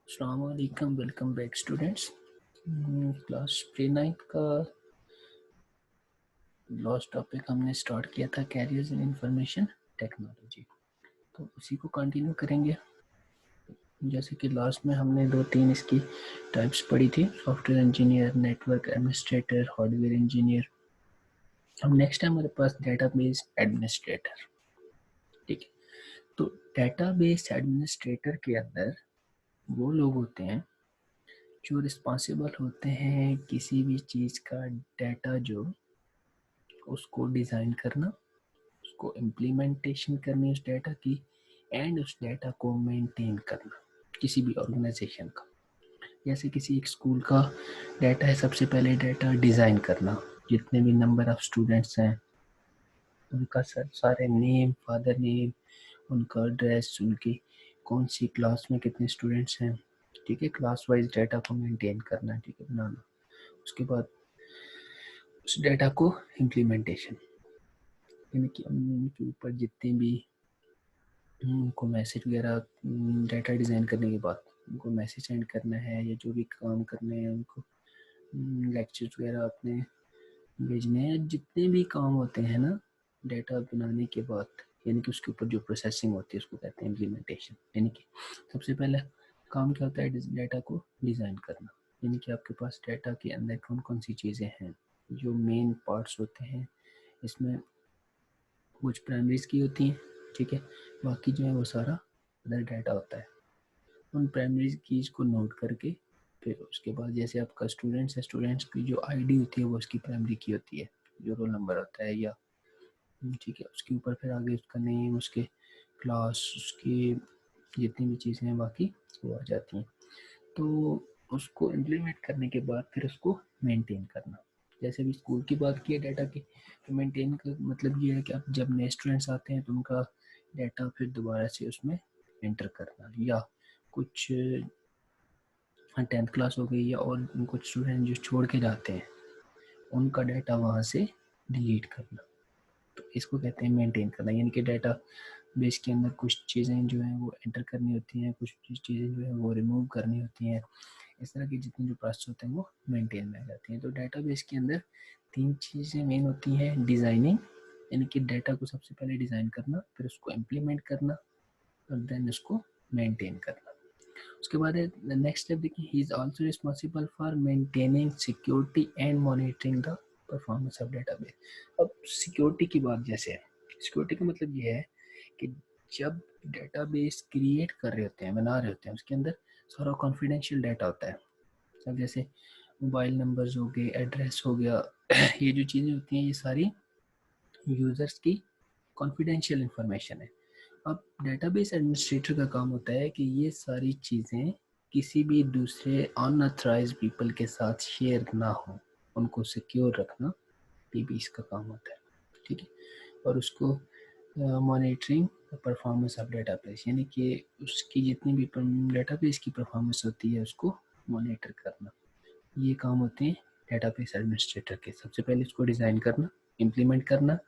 अस्सलाम वालेकुम, welcome back students. Class pre ninth का लास्ट टॉपिक हमने स्टार्ट किया था कैरियर्स इन इंफॉर्मेशन टेक्नोलॉजी, तो उसी को कंटिन्यू करेंगे। जैसे कि लास्ट में हमने 2-3 इसकी टाइप्स पढ़ी थी, software engineer, network administrator, hardware engineer. अब नेक्स्ट है हमारे पास डेटाबेस एडमिनिस्ट्रेटर। ठीक है, तो डेटाबेस एडमिनिस्ट्रेटर के अंदर वो लोग होते हैं जो रिस्पॉन्सिबल होते हैं किसी भी चीज़ का डाटा, जो उसको डिज़ाइन करना, उसको इम्प्लीमेंटेशन करनी उस डाटा की, एंड उस डाटा को मेंटेन करना किसी भी ऑर्गेनाइजेशन का। जैसे किसी एक स्कूल का डाटा है, सबसे पहले डाटा डिज़ाइन करना, जितने भी नंबर ऑफ स्टूडेंट्स हैं उनका सारे नेम, फादर नेम, उनका एड्रेस, उनकी कौन सी क्लास में कितने स्टूडेंट्स हैं। ठीक है, क्लास वाइज डाटा को मेंटेन करना, ठीक है, बनाना। उसके बाद उस डाटा को इम्प्लीमेंटेशन, यानी कि उनके ऊपर जितने भी उनको मैसेज वगैरह, डाटा डिज़ाइन करने के बाद उनको मैसेज सेंड करना है या जो भी काम करने हैं उनको, लेक्चर्स वगैरह अपने भेजने हैं, जितने भी काम होते हैं ना डाटा बनाने के बाद, यानी कि उसके ऊपर जो प्रोसेसिंग होती है उसको कहते हैं इम्प्लीमेंटेशन। यानी कि सबसे पहला काम क्या होता है, डाटा को डिज़ाइन करना, यानी कि आपके पास डाटा के अंदर कौन कौन सी चीज़ें हैं, जो मेन पार्ट्स होते हैं। इसमें कुछ प्राइमरीज की होती हैं, ठीक है, बाकी जो है वो सारा अदर डाटा होता है। उन प्राइमरी कीज़ को नोट करके फिर उसके बाद जैसे आपका स्टूडेंट्स है, स्टूडेंट्स की जो आईडी होती है वो उसकी प्राइमरी की होती है, जो रोल नंबर होता है, या ठीक है, उसके ऊपर फिर आगे उसका नेम, उसके क्लास, उसकी जितनी भी चीज़ें हैं बाकी वो आ जाती हैं। तो उसको इम्प्लीमेंट करने के बाद फिर उसको मेंटेन करना। जैसे भी स्कूल की बात की है डाटा की, तो मेंटेन का मतलब ये है कि आप जब नए स्टूडेंट्स आते हैं तो उनका डाटा फिर दोबारा से उसमें एंटर करना, या कुछ 10th क्लास हो गई या और कुछ स्टूडेंट जो छोड़ के जाते हैं उनका डाटा वहाँ से डिलीट करना, तो इसको कहते हैं मेंटेन करना। यानी कि डाटा बेस के अंदर कुछ चीज़ें जो हैं वो एंटर करनी होती हैं, कुछ चीज़ें जो है वो रिमूव करनी होती हैं। इस तरह की जितनी जो प्रोसेस होते हैं वो मेंटेन में आ जाती हैं। तो डाटाबेस के अंदर 3 चीज़ें मेन होती हैं, डिज़ाइनिंग, यानी कि डाटा को सबसे पहले डिज़ाइन करना, फिर उसको इम्प्लीमेंट करना और देन उसको मेंटेन करना। उसके बाद नेक्स्ट स्टेप देखिए, he is also responsible for maintaining security and monitoring the performance of database. अब सिक्योरिटी की बात जैसे है, सिक्योरिटी का मतलब ये है कि जब डेटाबेस क्रिएट कर रहे होते हैं, बना रहे होते हैं, उसके अंदर सारा कॉन्फिडेंशियल डाटा होता है। सब जैसे मोबाइल नंबर्स हो गए, एड्रेस हो गया, ये जो चीज़ें होती हैं ये सारी यूज़र्स की कॉन्फिडेंशियल इंफॉर्मेशन है। अब डेटाबेस एडमिनिस्ट्रेटर का काम होता है कि ये सारी चीज़ें किसी भी दूसरे अनऑथराइज्ड पीपल के साथ शेयर ना हो, उनको सिक्योर रखना, ये भी इसका काम होता है। ठीक है, और उसको मॉनिटरिंग परफॉर्मेंस ऑफ डेटाबेस, यानी कि उसकी जितनी भी डेटाबेस की परफॉर्मेंस होती है उसको मॉनिटर करना, ये काम होते हैं डेटाबेस एडमिनिस्ट्रेटर के। सबसे पहले उसको डिज़ाइन करना, इम्प्लीमेंट करना,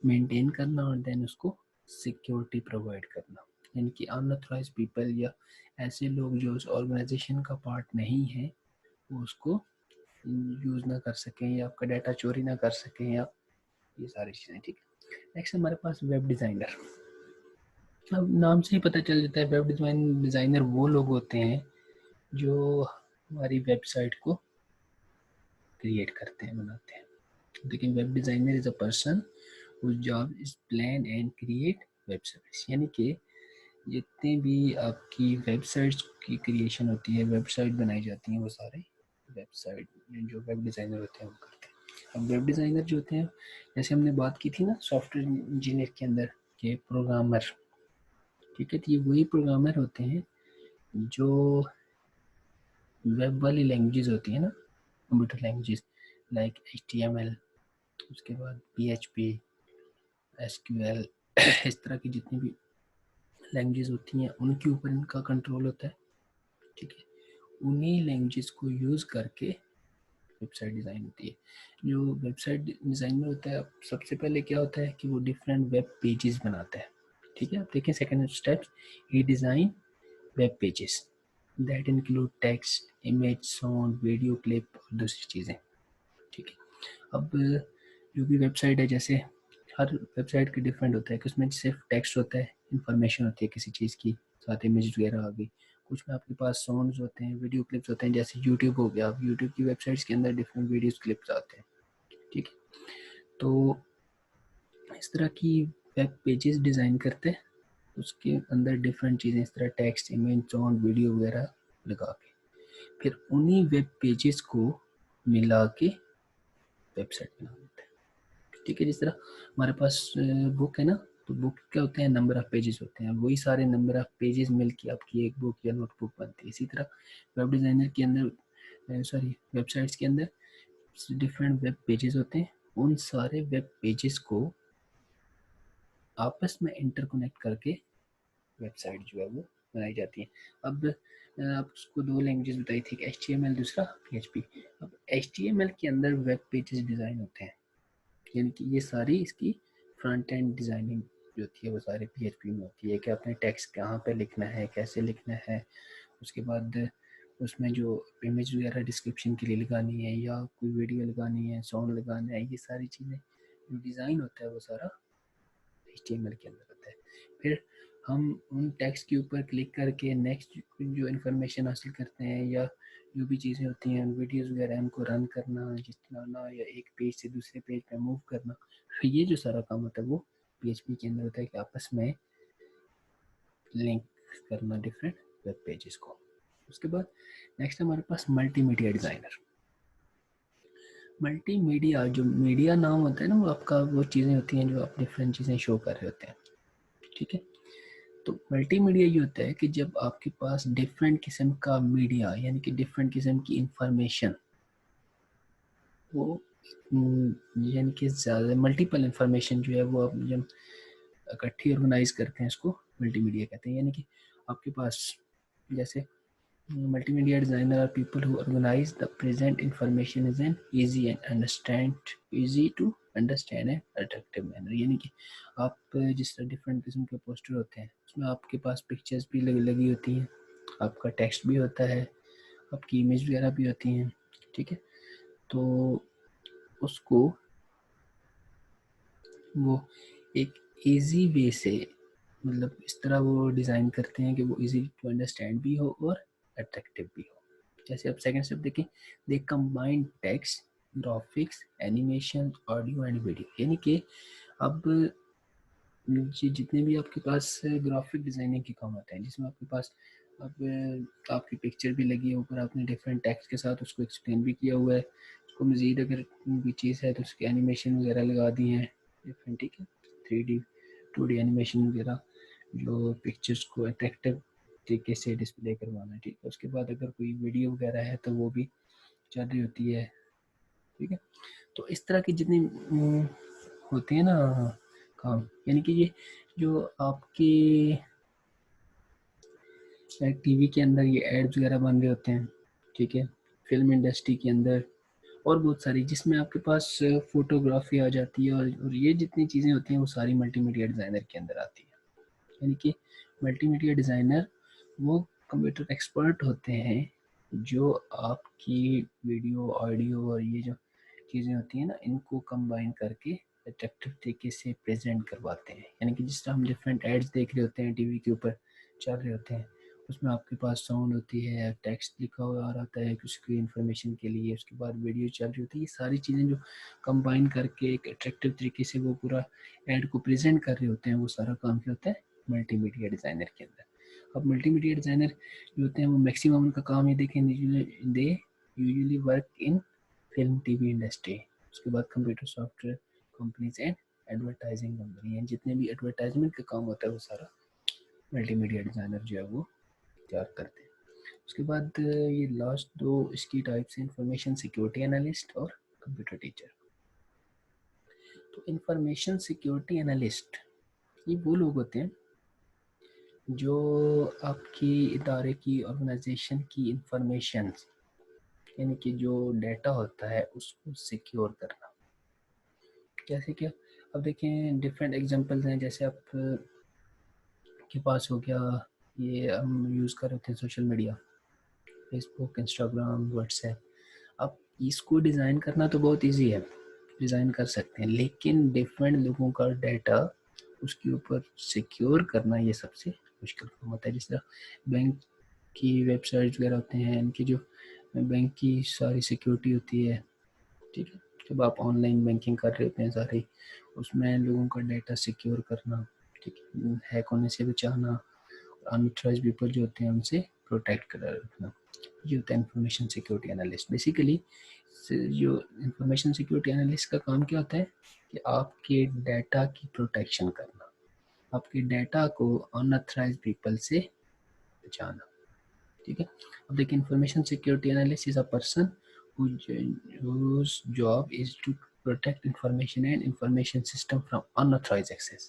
मेंटेन करना और देन उसको सिक्योरिटी प्रोवाइड करना, यानी कि अनऑथराइज्ड पीपल या ऐसे लोग जो उस ऑर्गेनाइजेशन का पार्ट नहीं है वो उसको यूज़ ना कर सकें या आपका डाटा चोरी ना कर सकें, या ये सारी चीज़ें। ठीक है, नेक्स्ट हमारे पास वेब डिज़ाइनर। अब नाम से ही पता चल जाता है, वेब डिज़ाइनर वो लोग होते हैं जो हमारी वेबसाइट को क्रिएट करते हैं, बनाते हैं। लेकिन web designer is a person whose job is plan and create web service, यानी कि जितने भी आपकी वेबसाइट्स की क्रिएशन होती है, वेबसाइट बनाई जाती हैं, वो सारे वेबसाइट जो वेब डिज़ाइनर होते हैं वो करते हैं। अब वेब डिज़ाइनर जो होते हैं, जैसे हमने बात की थी ना सॉफ्टवेयर इंजीनियर के अंदर के प्रोग्रामर, ठीक है, तो ये वही प्रोग्रामर होते हैं जो वेब वाली लैंग्वेजेस होती है ना, कंप्यूटर लैंग्वेजेस लाइक HTML, उसके बाद PHP, SQL, इस तरह की जितनी भी लैंग्वेजेस होती हैं उनके ऊपर इनका कंट्रोल होता है। ठीक है, उन्हीं लैंग्वेजेस को यूज़ करके वेबसाइट डिज़ाइन होती है। जो वेबसाइट डिज़ाइनर होता है, सबसे पहले क्या होता है कि वो डिफरेंट वेब पेजेस बनाता है। ठीक है, आप देखें second step, he design web pages. That include text, image, sound, video clip और दूसरी चीज़ें। ठीक है। अब जो भी वेबसाइट है, जैसे हर वेबसाइट के डिफरेंट होता है कि उसमें सिर्फ टेक्स्ट होता है, इंफॉर्मेशन होती है किसी चीज़ की, साथ इमेज वगैरह आ गई। कुछ में आपके पास साउंड्स होते हैं, वीडियो क्लिप्स होते हैं, जैसे यूट्यूब हो गया। अब यूट्यूब की वेबसाइट्स के अंदर डिफरेंट वीडियोस क्लिप्स आते हैं। ठीक है। तो इस तरह की वेब पेजेस डिज़ाइन करते हैं, उसके अंदर डिफरेंट चीज़ें इस तरह टेक्स्ट, इमेज, साउंड, वीडियो वगैरह लगा के फिर उन्हीं वेब पेजेस को मिला के वेबसाइट बना देते हैं। ठीक है। जिस तरह हमारे पास बुक है ना, तो बुक क्या होते हैं, नंबर ऑफ पेजेस होते हैं। वही सारे नंबर ऑफ पेजेस मिलके आपकी एक बुक या नोटबुक बनती है। इसी तरह वेब डिज़ाइनर के अंदर वेबसाइट्स के अंदर डिफरेंट वेब पेजेस होते हैं। उन सारे वेब पेजेस को आपस में इंटरकनेक्ट करके वेबसाइट जो है वो बनाई जाती है। अब आप उसको दो लैंग्वेजेस बताई थी, HTML, दूसरा PHP। अब HTML के अंदर वेब पेजेस डिज़ाइन होते हैं, यानी कि ये सारी इसकी फ्रंट एंड डिज़ाइनिंग जो होती है वो सारी PHP में होती है कि आपने टेक्स्ट कहाँ पे लिखना है, कैसे लिखना है। उसके बाद उसमें जो इमेज वगैरह डिस्क्रिप्शन के लिए लगानी है या कोई वीडियो लगानी है, साउंड लगाना है, ये सारी चीज़ें जो डिज़ाइन होता है वो सारा HTML के अंदर होता है। फिर हम उन टेक्स्ट के ऊपर क्लिक करके नेक्स्ट जो इन्फॉर्मेशन हासिल करते हैं या जो भी चीज़ें होती हैं, वीडियोस वगैरह हमको रन करना, चलाना या एक पेज से दूसरे पेज पे मूव करना, तो ये जो सारा काम होता है वो PHP के अंदर होता है कि आपस में लिंक करना डिफरेंट वेब पेजेस को। उसके बाद नेक्स्ट हमारे पास मल्टीमीडिया डिज़ाइनर। मल्टीमीडिया, जो मीडिया नाम होता है ना, वो आपका वो चीज़ें होती हैं जो आप डिफरेंट चीज़ें शो कर रहे होते हैं। ठीक है। तो मल्टीमीडिया ये होता है कि जब आपके पास डिफरेंट किस्म का मीडिया, यानी कि डिफरेंट किस्म की इंफॉर्मेशन, वो यानी कि ज़्यादा मल्टीपल इंफॉर्मेशन जो है वो आप जब इकट्ठी ऑर्गेनाइज करते हैं, इसको मल्टीमीडिया कहते हैं। यानी कि आपके पास जैसे multimedia designer are people who organize the present information is an easy to understand and attractive manner। यानी कि आप जिस तरह डिफरेंट किस्म के पोस्टर होते हैं उसमें आपके पास पिक्चर्स भी लगी होती हैं, आपका टेक्स्ट भी होता है, आपकी इमेज वगैरह भी होती हैं। ठीक है। तो उसको वो एक इजी वे से, मतलब इस तरह वो डिज़ाइन करते हैं कि वो इजी टू अंडरस्टैंड भी हो और अट्रैक्टिव भी हो। जैसे आप सेकंड स्टेप देखें, they combine text, graphics, animation, audio and video. यानी कि अब जितने भी आपके पास ग्राफिक डिज़ाइनिंग के काम आते हैं, जिसमें आपके पास अब आपकी पिक्चर भी लगी है, ऊपर आपने डिफरेंट टेक्स्ट के साथ उसको एक्सप्लेन भी किया हुआ है, उसको मज़ीद अगर कोई चीज़ है तो उसकी एनिमेशन वगैरह लगा दी हैं डिफरेंट। ठीक है। 3D 2D एनिमेशन वगैरह जो पिक्चर्स को अट्रैक्टिव तरीके से डिस्प्ले करवाना है। ठीक है। उसके बाद अगर कोई वीडियो वगैरह है तो वो भी चल रही होती है। ठीक है। तो इस तरह की जितनी होते हैं ना काम, यानी कि ये जो आपके टीवी के अंदर ये एड्स वगैरह बन रहे होते हैं। ठीक है। फिल्म इंडस्ट्री के अंदर और बहुत सारी, जिसमें आपके पास फोटोग्राफी आ जाती है, और ये जितनी चीज़ें होती हैं वो सारी मल्टीमीडिया डिज़ाइनर के अंदर आती है। यानी कि मल्टीमीडिया डिज़ाइनर वो कंप्यूटर एक्सपर्ट होते हैं जो आपकी वीडियो, ऑडियो और ये जो चीज़ें होती हैं ना, इनको कंबाइन करके अट्रैक्टिव तरीके से प्रेजेंट करवाते हैं। यानी कि जिस तरह हम डिफरेंट एड्स देख रहे होते हैं टीवी के ऊपर चल रहे होते हैं, उसमें आपके पास साउंड होती है, टेक्स्ट लिखा हुआ आ रहा है उसकी इन्फॉर्मेशन के लिए, उसके बाद वीडियो चल रही होती है। ये सारी चीज़ें जो कंबाइन करके एक अट्रैक्टिव तरीके से वो पूरा एड को प्रेजेंट कर रहे होते हैं, वो सारा काम क्या होता है मल्टीमीडिया डिज़ाइनर के अंदर। अब मल्टीमीडिया डिज़ाइनर जो होते हैं वो मैक्सिमम उनका काम ये देखें, they usually work in film, TV industry, उसके बाद computer software companies and advertising company, जितने भी एडवर्टाइजमेंट का काम होता है वो सारा मल्टीमीडिया डिज़ाइनर जो है वो तैयार करते हैं। उसके बाद ये लास्ट दो इसकी टाइप्स हैं, इंफॉर्मेशन सिक्योरिटी एनालिस्ट और कंप्यूटर टीचर। तो इंफॉर्मेशन सिक्योरिटी एनालिस्ट ये वो लोग होते हैं जो आपकी इदारे की, ऑर्गेनाइजेशन की इंफॉर्मेशन, यानी कि जो डाटा होता है उसको सिक्योर करना। जैसे कि अब देखें डिफरेंट एग्जांपल्स हैं, जैसे आप के पास हो गया, ये हम यूज़ कर रहे थे social media. Facebook, Instagram, WhatsApp. अब इसको डिज़ाइन करना तो बहुत इजी है, डिज़ाइन कर सकते हैं, लेकिन डिफरेंट लोगों का डाटा उसके ऊपर सिक्योर करना ये सबसे मुश्किल काम होता है। जिस तरह बैंक की वेबसाइट वगैरह होते हैं, इनकी जो बैंक की सारी सिक्योरिटी होती है, ठीक है, जब आप ऑनलाइन बैंकिंग कर रहे होते हैं सारी, उसमें लोगों का डाटा सिक्योर करना, ठीक है, हैक होने से बचाना, अनऑथराइज्ड पीपल जो होते हैं उनसे प्रोटेक्ट कर रखना, ये होता है इंफॉर्मेशन सिक्योरिटी एनालिस्ट। बेसिकली जो इंफॉर्मेशन सिक्योरिटी एनालिस्ट का काम क्या होता है कि आपके डाटा की प्रोटेक्शन करना, आपके डाटा को अनऑथराइज्ड पीपल से बचाना, ठीक है। अब देखिए, information security analyst is a person whose job is to protect information and information system from unauthorized access।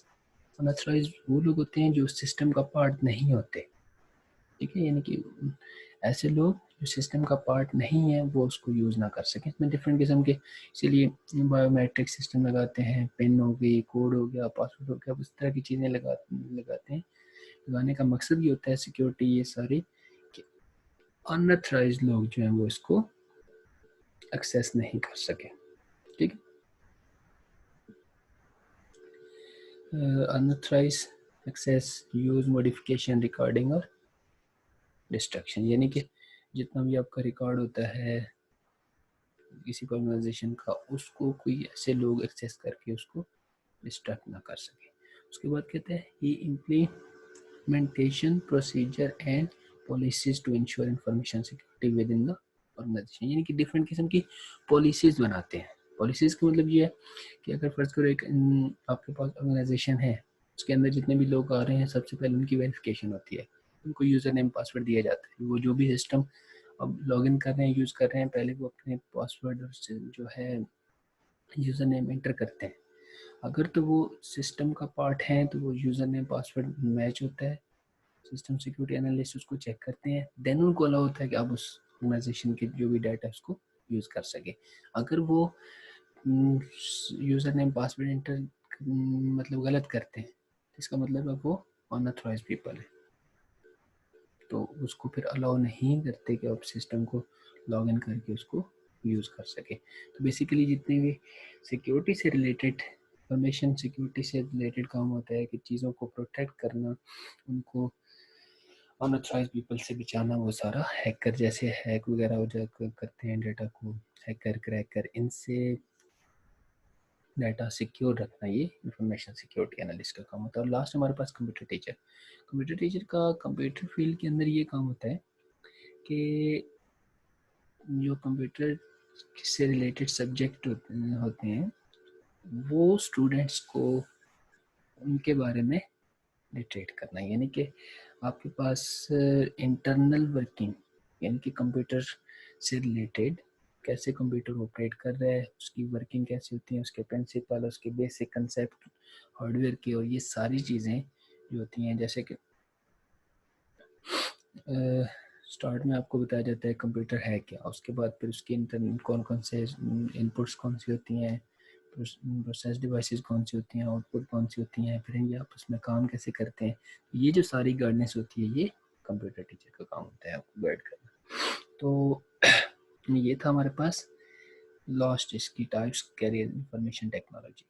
Unauthorised वो लोग होते हैं जो सिस्टम का पार्ट नहीं होते, ठीक है, यानी कि ऐसे लोग जो सिस्टम का पार्ट नहीं है वो उसको यूज़ ना कर सकें। इसमें डिफरेंट किस्म के, इसीलिए बायोमेट्रिक सिस्टम लगाते हैं, पिन हो गई, कोड हो गया, पासवर्ड हो गया, उस तरह की चीज़ें लगाते हैं। लगाने का मकसद ये होता है सिक्योरिटी ये सारी, कि अनऑथराइज्ड लोग जो हैं वो इसको एक्सेस नहीं कर सके, ठीक है। Unauthorised access, use, modification, recording और डिस्ट्रक्शन, यानी कि जितना भी आपका रिकॉर्ड होता है किसी ऑर्गेनाइजेशन का, उसको कोई ऐसे लोग एक्सेस करके उसको डिस्ट्रैक्ट ना कर सके। उसके बाद कहते हैं ये implementation procedure and policies to ensure information security within the organisation, यानी कि डिफरेंट किस्म की पॉलिसीज बनाते हैं। पॉलिसीज का मतलब ये है कि अगर फर्ज करो एक आपके पास ऑर्गेनाइजेशन है, उसके अंदर जितने भी लोग आ रहे हैं सबसे पहले उनकी वेरिफिकेशन होती है, उनको यूज़र नेम पासवर्ड दिया जाता है। वो जो भी सिस्टम अब लॉगिन कर रहे हैं, यूज़ कर रहे हैं, पहले वो अपने पासवर्ड जो है यूज़र नेम एंटर करते हैं। अगर तो वो सिस्टम का पार्ट है तो वो यूज़र नेम पासवर्ड मैच होता है, सिस्टम सिक्योरिटी एनालिस्ट उसको चेक करते हैं, देन उनको अलाउ होता है कि आप उस ऑर्गेनाइजेशन के जो भी डाटा है उसको यूज़ कर सके। अगर वो यूज़र नेम पासवर्ड एंटर मतलब गलत करते हैं, इसका मतलब है वो अनऑथराइज्ड पीपल है, तो उसको फिर अलाउ नहीं करते कि आप सिस्टम को लॉग इन करके उसको यूज़ कर सके। तो बेसिकली जितने भी सिक्योरिटी से रिलेटेड, इंफॉर्मेशन सिक्योरिटी से रिलेटेड काम होता है कि चीज़ों को प्रोटेक्ट करना, उनको अनऑथराइज्ड पीपल से बचाना, वो सारा हैकर जैसे हैक वगैरह हो जा करते हैं डाटा को, हैकर क्रैकर, इनसे डाटा सिक्योर रखना, ये इंफॉर्मेशन सिक्योरिटी एनालिस्ट का काम होता है। और लास्ट हमारे पास कंप्यूटर टीचर। कंप्यूटर टीचर का कंप्यूटर फील्ड के अंदर ये काम होता है कि जो कंप्यूटर से रिलेटेड सब्जेक्ट होते हैं वो स्टूडेंट्स को उनके बारे में डिटेक्ट करना है, यानी कि आपके पास इंटरनल वर्किंग, यानी कि कंप्यूटर से रिलेटेड कैसे कंप्यूटर ऑपरेट कर रहा है, उसकी वर्किंग कैसे होती है, उसके प्रिंसिपल, उसके बेसिक कंसेप्ट हार्डवेयर के, और ये सारी चीज़ें जो होती हैं, जैसे कि स्टार्ट में आपको बताया जाता है कंप्यूटर है क्या, उसके बाद फिर उसके कौन कौन से इनपुट्स कौन सी होती हैं, प्रोसेस डिवाइसेस कौन सी होती हैं, आउटपुट कौन सी होती हैं, फिर ये आपस में काम कैसे करते हैं, ये जो सारी गाइडेंस होती है ये कंप्यूटर टीचर का काम होता है आपको गाइड करना। तो ये था हमारे पास लास्ट इसकी टाइप्स कैरियर इंफॉर्मेशन टेक्नोलॉजी।